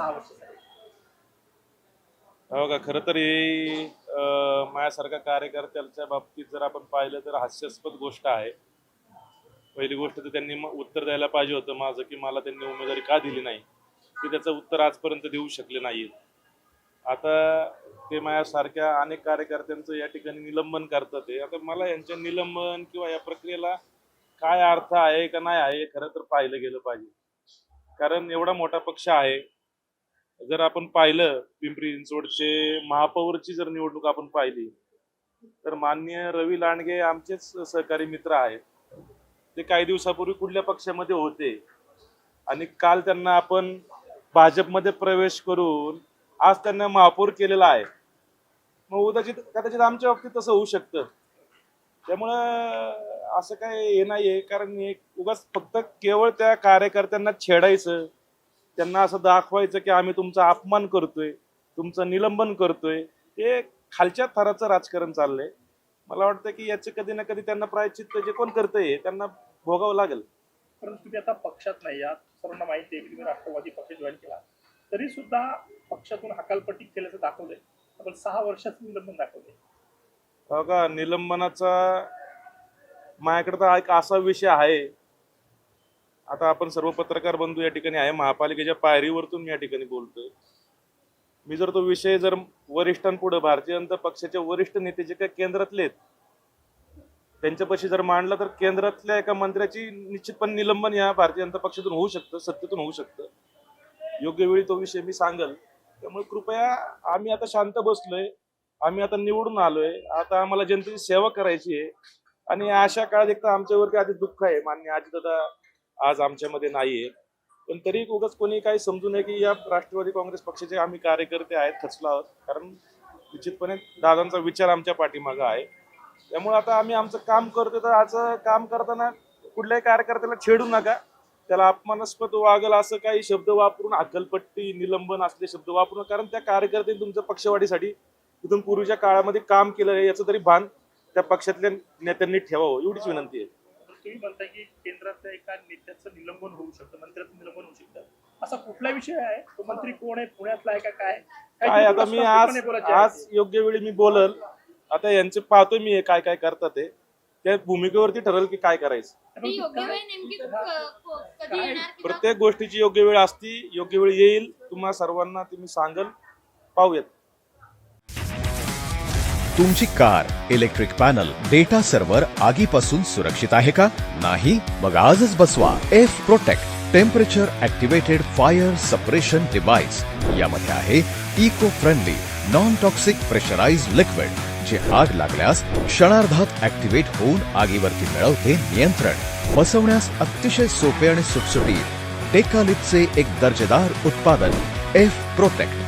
6 वर्षासाठी? बघा, खरं तर हे माझ्यासारख्या कार्यकर्त्याच्या बाबतीत जर आपण पाहिलं तर हास्यास्पद गोष्ट आहे. पहिली गोष्ट तर त्यांनी उत्तर द्यायला पाहिजे होतं माझं, की मला त्यांनी उमेदवारी का दिली नाही, की त्याचं उत्तर आजपर्यंत देऊ शकले नाहीत. आता ते माझ्यासारख्या अनेक कार्यकर्त्यांचं या ठिकाणी निलंबन करतात आहे. आता मला यांच्या निलंबन किंवा या प्रक्रियेला काय अर्थ आहे का नाही आहे, हे खरं तर पाहिलं गेलं पाहिजे. कारण एवढा मोठा पक्ष आहे. जर आपण पाहिलं पिंपरी चिंचवडचे महापौरची जर निवडणूक आपण पाहिली, तर माननीय रवी लांडगे आमचेच सहकारी मित्र आहेत. ते काही दिवसापूर्वी कुठल्या पक्षामध्ये होते आणि काल त्यांना आपण भाजपमध्ये प्रवेश करून आज त्यांना महापौर केलेला आहे. मग कदाचित आमच्या बाबतीत तसं होऊ शकतं. त्यामुळं असं काय हे नाहीये, कारण एक उगाच फक्त केवळ त्या कार्यकर्त्यांना छेडायचं, त्यांना असं दाखवायचं की आम्ही तुमचा अपमान करतोय, तुमचं निलंबन करतोय, हे खालच्या थराचं राजकारण चाललंय. मला वाटतं की याचे कधी ना कधी त्यांना प्रायश्चित्त जे कोण करतंय त्यांना भोगावं लागेल. परंतु तुम्ही आता पक्षात नाही आहात, सर्वांना माहिती आहे की तुम्ही राष्ट्रवादी पक्ष जॉईन केला, तरी सुद्धा पक्षातून हकालपट्टी केल्याचं दाखवलंय. आपण 6 वर्षाचं निलंबन दाखवलंय. बघा, निलंबनाचा माझ्याकडे तर एक असा विषय आहे. आता आपण सर्व पत्रकार बंधू या ठिकाणी आहे, महापालिकेच्या पायरीवरतून मी या ठिकाणी बोलतोय. मी जर तो विषय जर वरिष्ठांपुढे, भारतीय जनता पक्षाचे वरिष्ठ नेते जे काही केंद्रातले आहेत त्यांच्यापाशी जर मांडला, तर केंद्रातल्या एका मंत्र्याची निश्चितपणे निलंबन या भारतीय जनता पक्षातून होऊ शकतं, सत्तेतून होऊ शकतं. योग्य वेळी तो विषय मी सांगेल. त्यामुळे कृपया, आम्ही आता शांत बसलोय, आम्ही आता निवडून आलोय, आता आम्हाला जनतेची सेवा करायची आहे. आणि अशा काळात एक तर आमच्यावरती आधी दुःख आहे, मान्य अजितदादा आज आमच्यामध्ये नाहीये, पण तरी उगाच कोणी काही समजू नये की या राष्ट्रवादी काँग्रेस पक्षाचे आम्ही कार्यकर्ते आहेत, खचलो आहोत. कारण निश्चितपणे दादांचा विचार आमच्या पाठीमागं आहे. त्यामुळे आता आम्ही आमचं काम करतोय, तर आज काम करताना कुठल्याही कार्यकर्त्याला छेडू नका, त्याला अपमानास्पद वागेल असं काही शब्द वापरून, हकलपट्टी, निलंबन असले शब्द वापरून, कारण त्या कार्यकर्त्यांनी तुमच्या पक्षवाढीसाठी इथून पूर्वीच्या काळामध्ये काम केलं आहे याचं तरी भान त्या पक्षातल्या नेत्यांनी ठेवावं, एवढीच विनंती आहे. तुम्ही म्हणताय की केंद्रातल्या एका नेत्याचं निलंबन होऊ शकतं, मंत्र्याचं निलंबन होऊ शकतं, असा कुठला विषय आहे? तो मंत्री कोण आहे, पुण्यातला आहे का काय? आता मी आज योग्य वेळी मी बोलल. आता यांचे पाहतोय मी काय काय करतात ते, त्या भूमिकेवरती ठरेल की काय करायचं. प्रत्येक गोष्टीची योग्य वेळ असती, योग्य वेळ येईल, तुम्हा सर्वांना तुम्ही सांगल, पाहूयात. तुमची car, electric panel, data server आगीपासून सुरक्षित आहे का? नाही? मग आजच बसवा F protect temperature activated fire suppression device. यामध्ये आहे eco friendly non toxic pressurised liquid, जे आग लागल्यास क्षणार्धात ऍक्टिव्हेट होऊन आगीवरती मिळवते नियंत्रण. बसवण्यास अतिशय सोपे आणि सुटसुटीत. टेकालिपचे एक दर्जेदार उत्पादन एफ प्रोटेक्ट.